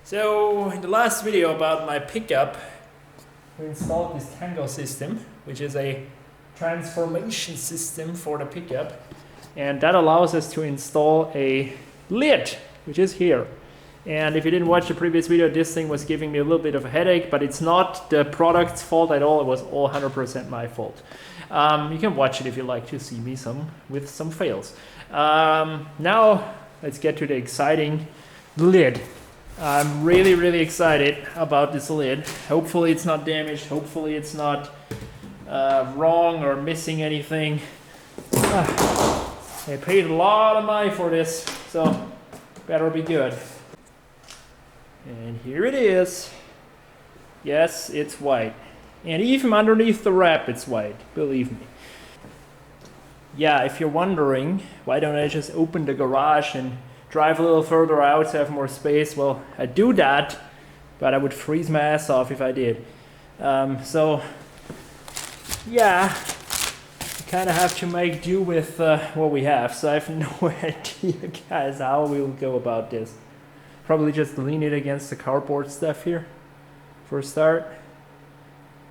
So in the last video about my pickup, we installed this Tango system, which is a transformation system for the pickup, and that allows us to install a lid, which is here. And if you didn't watch the previous video, this thing was giving me a little bit of a headache, but it's not the product's fault at all. It was all 100% my fault. You can watch it if you like to see me with some fails. Now let's get to the exciting lid. I'm really excited about this lid. Hopefully it's not damaged. Hopefully it's not wrong or missing anything. I paid a lot of money for this, so better be good. And here it is. Yes, it's white. And even underneath the wrap it's white, believe me. Yeah, if you're wondering, why don't I just open the garage and drive a little further out to have more space? Well, I do that, but I would freeze my ass off if I did. So, yeah, you kind of have to make do with what we have. So I have no idea, guys, how we will go about this. Probably just lean it against the cardboard stuff here for a start.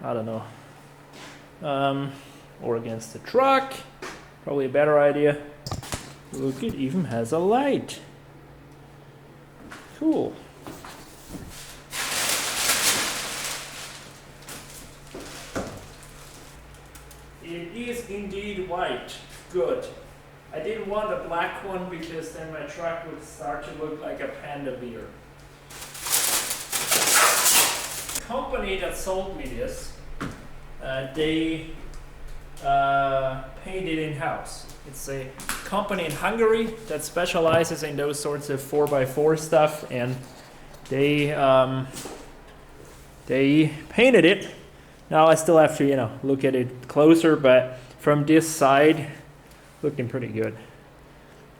I don't know. Or against the truck. Probably a better idea. Look, it even has a light. Cool. It is indeed white. Good. I didn't want a black one because then my truck would start to look like a Panda beer. The company that sold me this, they painted in-house. It's a company in Hungary that specializes in those sorts of 4x4 stuff, and they painted it. Now I still have to, look at it closer, but from this side, looking pretty good.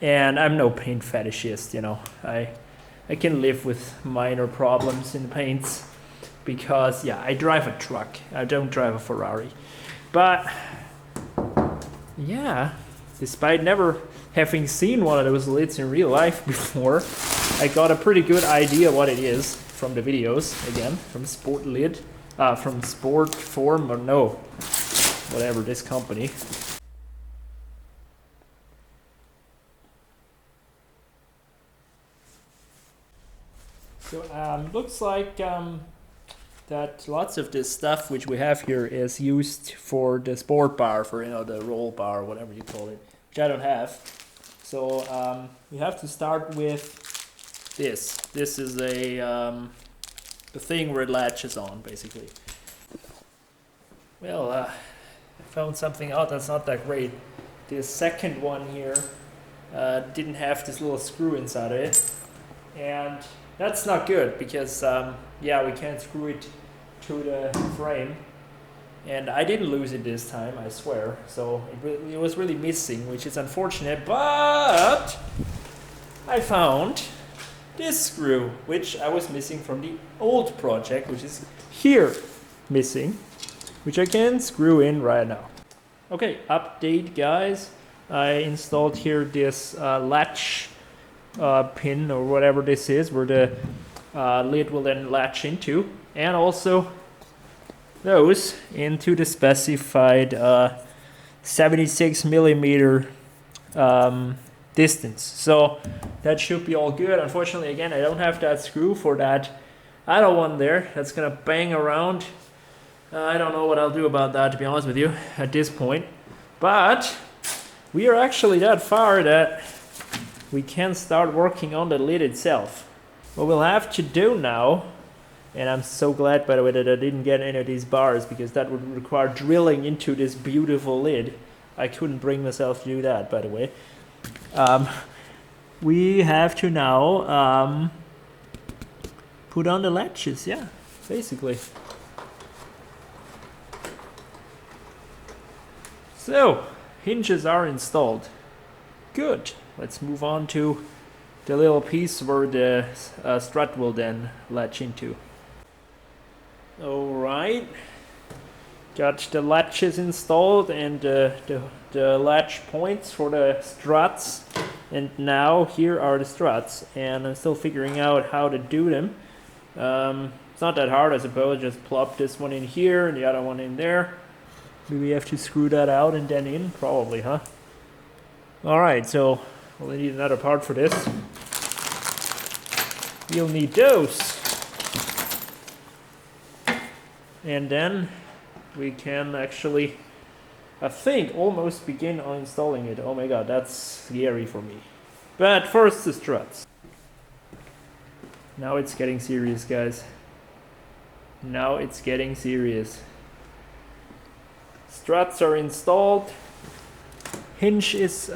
And I'm no paint fetishist, I can live with minor problems in paints because, yeah, I drive a truck. I don't drive a Ferrari. But, yeah, despite never having seen one of those lids in real life before, I got a pretty good idea what it is from the videos, again, from Sportlid, from Sportform, or no, whatever, this company. So looks like that lots of this stuff which we have here is used for the sport bar, for the roll bar, whatever you call it, which I don't have. So we have to start with this. This is the thing where it latches on, basically. Well, I found something out that's not that great. The second one here didn't have this little screw inside of it, and that's not good because, yeah, we can't screw it to the frame. And I didn't lose it this time, I swear. So it was really missing, which is unfortunate. But I found this screw, which I was missing from the old project, which is here missing, which I can screw in right now. Okay, update, guys. I installed here this latch pin or whatever this is, where the lid will then latch into, and also those into the specified 76 millimeter distance. So that should be all good. Unfortunately, again, I don't have that screw for that other one there. That's gonna bang around. I don't know what I'll do about that, to be honest with you, at this point. But we are actually that far that we can start working on the lid itself. What we'll have to do now, and I'm so glad, by the way, that I didn't get any of these bars, because that would require drilling into this beautiful lid. I couldn't bring myself to do that, by the way. We have to now put on the latches, yeah, basically. So, hinges are installed. Good. Let's move on to the little piece where the strut will then latch into. Alright, got the latches installed and the latch points for the struts, and now here are the struts, and I'm still figuring out how to do them. It's not that hard, I suppose. Just plop this one in here and the other one in there. Maybe we have to screw that out and then in, probably, huh? All right, so we'll need another part for this. We'll need those. And then we can actually, I think, almost begin on installing it. Oh my god, that's scary for me. But first the struts. Now it's getting serious, guys. Now it's getting serious. Struts are installed. Hinge is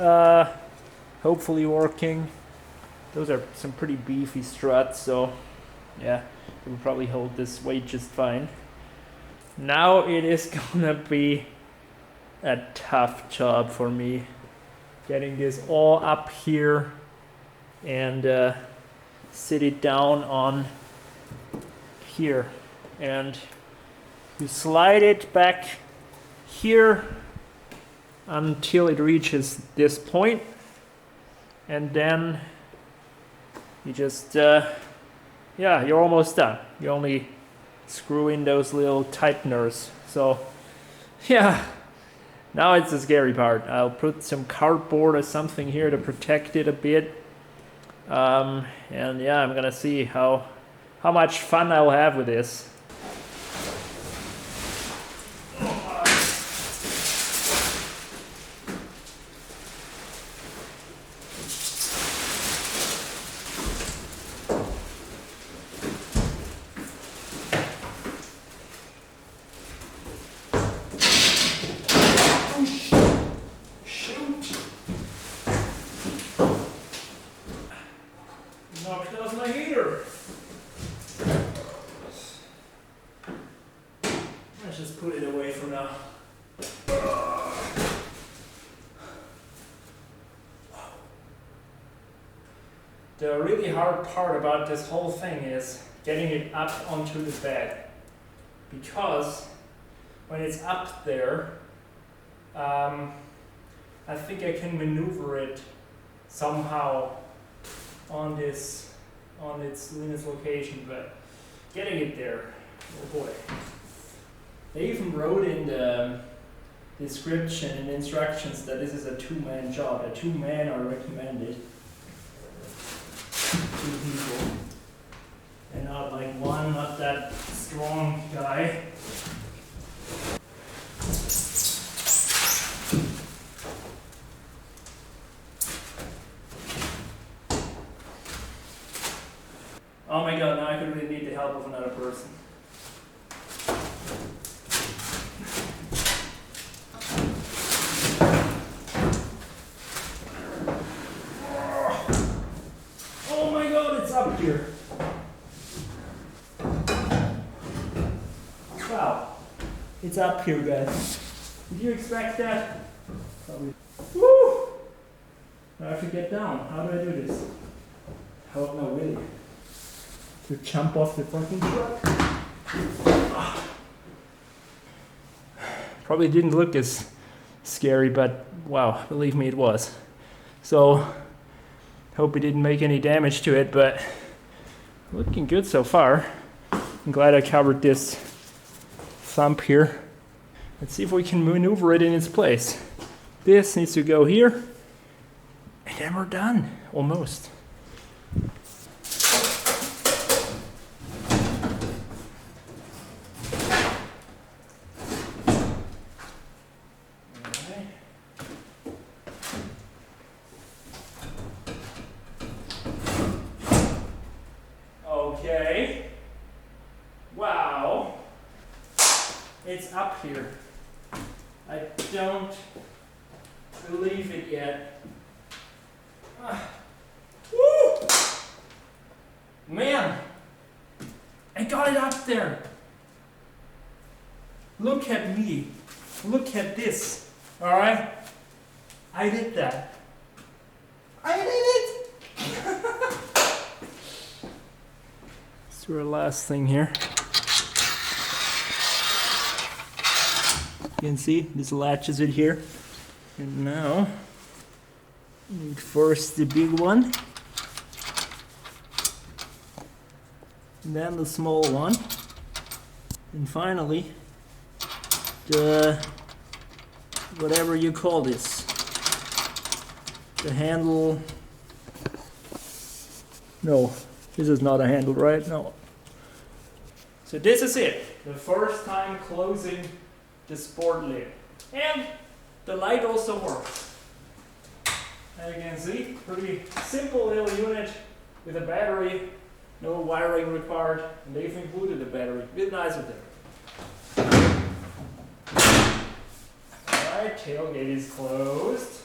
hopefully working. Those are some pretty beefy struts, so yeah, it will probably hold this weight just fine. Now it is gonna be a tough job for me getting this all up here and sit it down on here, and you slide it back here until it reaches this point, and then you just yeah, you're almost done. You only screw in those little tighteners. So yeah, now it's the scary part. I'll put some cardboard or something here to protect it a bit, and yeah, I'm gonna see how much fun I'll have with this. Knocked out my heater. Let's just put it away for now. The really hard part about this whole thing is getting it up onto the bed, because when it's up there, I think I can maneuver it somehow on its location, but getting it there, oh boy. They even wrote in the description and instructions that this is a two-man job. A two-man are recommended. 2 people. And not like one, not that strong guy. Oh my god, now I could really need the help of another person. Oh my god, it's up here. Wow. It's up here, guys. Did you expect that? Probably. Woo! I have to get down. How do I do this? How, no, really? To jump off the fucking truck. Probably didn't look as scary, but wow, believe me, it was. So, hope we didn't make any damage to it, but looking good so far. I'm glad I covered this thump here. Let's see if we can maneuver it in its place. This needs to go here, and then we're done, almost. Okay. Wow. It's up here. I don't believe it yet. Woo! Man, I got it up there. Look at me. Look at this. All right? I did that. I did it. Let's do our last thing here. You can see this latches it here. And now, need first the big one. and then the small one, and finally the whatever you call this, the handle. No, this is not a handle, right? No. So this is it, the first time closing the Sportlid, and the light also works. As you can see, pretty simple little unit with a battery, no wiring required, and they've included a battery. A bit nice with it. Alright, tailgate is closed.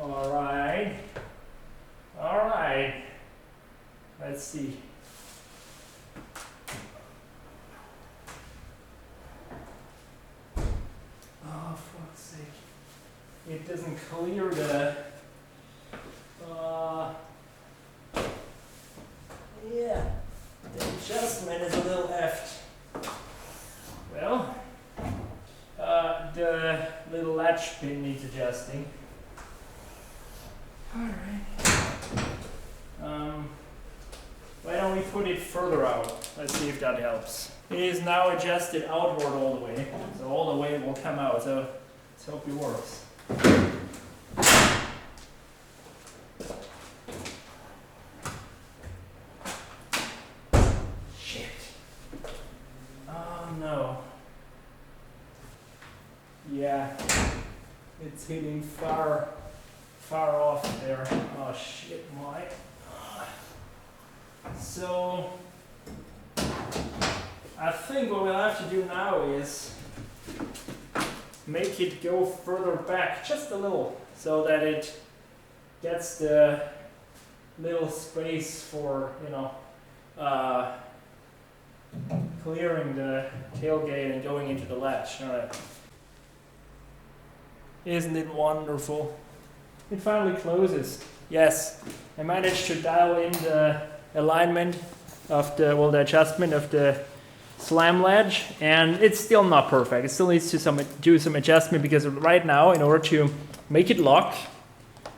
Alright. Alright. Let's see. Oh, for fuck's sake. It doesn't clear the yeah, the adjustment is a little effed. Well, the little latch pin needs adjusting. Alright. Why don't we put it further out? Let's see if that helps. It is now adjusted outward all the way, so all the way it will come out, so let's hope it works. Shit. Oh no. Yeah, it's hitting far off there. Oh shit, my. So, I think what we'll have to do now is make it go further back just a little so that it gets the little space for, clearing the tailgate and going into the latch. Alright. Isn't it wonderful? It finally closes. Yes, I managed to dial in the alignment of the adjustment of the slam ledge, and it's still not perfect. It still needs to do some adjustment, because right now, in order to make it lock,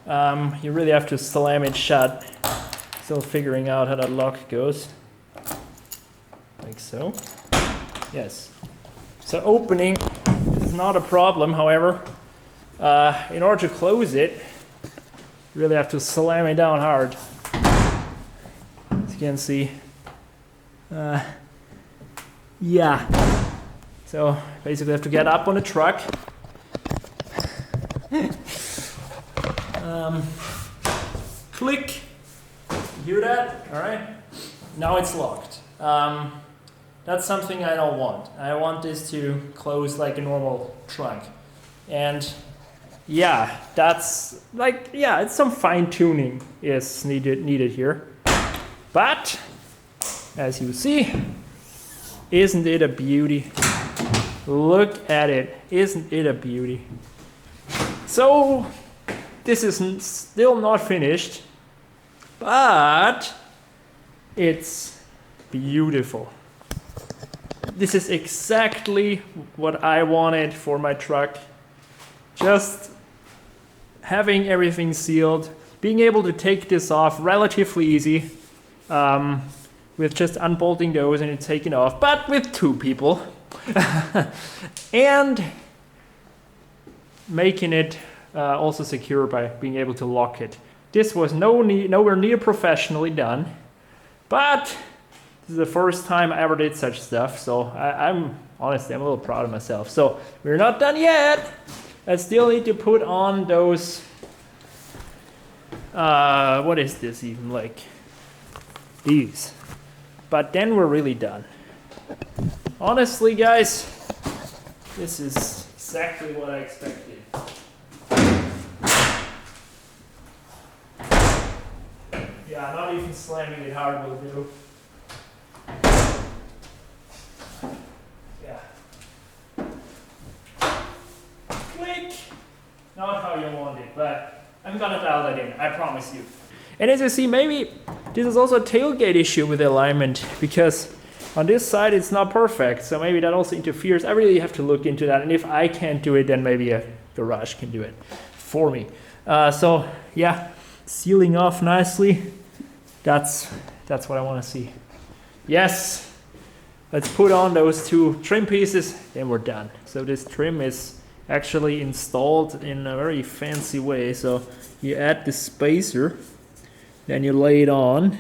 you really have to slam it shut. Still figuring out how that lock goes. Like so. Yes. So opening is not a problem, however. In order to close it, you really have to slam it down hard. As you can see. Yeah. So basically I have to get up on the truck. Click. You hear that? Alright. Now it's locked. That's something I don't want. I want this to close like a normal trunk. And yeah, that's like, yeah, it's some fine tuning is needed here. But as you see, isn't it a beauty? Look at it. Isn't it a beauty? So this is still not finished, but it's beautiful. This is exactly what I wanted for my truck. Just having everything sealed, being able to take this off relatively easy, with just unbolting those and it's taken off, but with two people. And making it also secure by being able to lock it. This was nowhere near professionally done, but this is the first time I ever did such stuff, so I'm honestly, I'm a little proud of myself. So we're not done yet. I still need to put on those, what is this even, like these. But then we're really done. Honestly, guys, this is exactly what I expected. Yeah, not even slamming it hard will do. Yeah. Click! Not how you want it, but I'm gonna dial that in, I promise you. And as you see, maybe this is also a tailgate issue with the alignment, because on this side it's not perfect, so maybe that also interferes. I really have to look into that, and if I can't do it, then maybe a garage can do it for me. So yeah, sealing off nicely. That's what I want to see. Yes. Let's put on those 2 trim pieces, then we're done. So this trim is actually installed in a very fancy way. So you add the spacer, then you lay it on,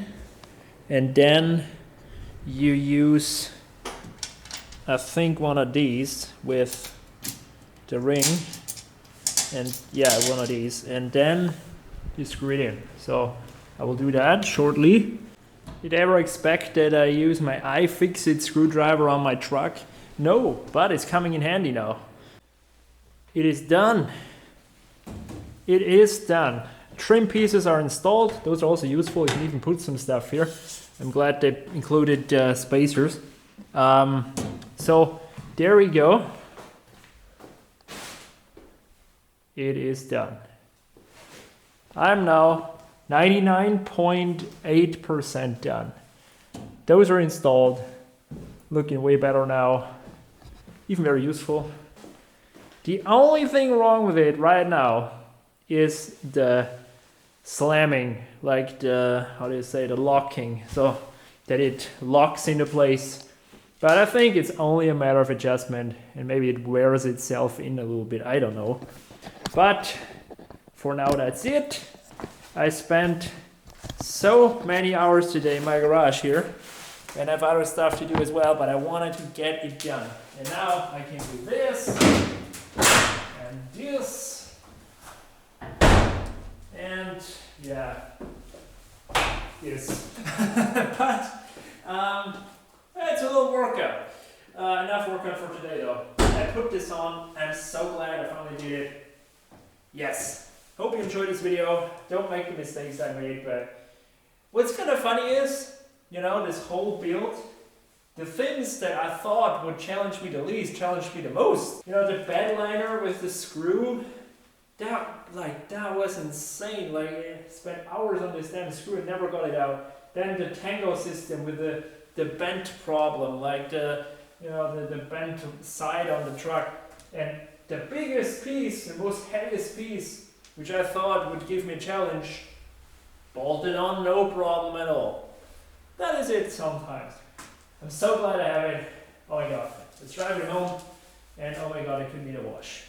and then you use, I think, one of these with the ring, and yeah, one of these, and then you screw it in. So I will do that shortly. Did you ever expect that I use my iFixit screwdriver on my truck? No, but it's coming in handy now. It is done. It is done. Trim pieces are installed. Those are also useful. You can even put some stuff here. I'm glad they included spacers. So there we go. It is done. I'm now 99.8% done. Those are installed. Looking way better now. Even very useful. The only thing wrong with it right now is the slamming, like the, how do you say, the locking, so that it locks into place. But I think it's only a matter of adjustment, and maybe it wears itself in a little bit, I don't know. But for now, that's it. I spent so many hours today in my garage here, and I have other stuff to do as well, but I wanted to get it done. And now I can do this, and this, and yeah, this. But it's a little workout. Enough workout for today though. I put this on. I'm so glad I finally did it. Yes. Hope you enjoyed this video. Don't make the mistakes I made, but what's kind of funny is, you know, this whole build, the things that I thought would challenge me the least challenged me the most. You know, the bed liner with the screw, that was insane. Like, I spent hours on this damn screw and never got it out. Then the tango system with the bent problem, like the bent side on the truck. And the biggest piece, the most heaviest piece, which I thought would give me a challenge, bolted on no problem at all. That is it sometimes. I'm so glad I have it. Oh my god. Let's drive it home, and oh my god, it could need a wash.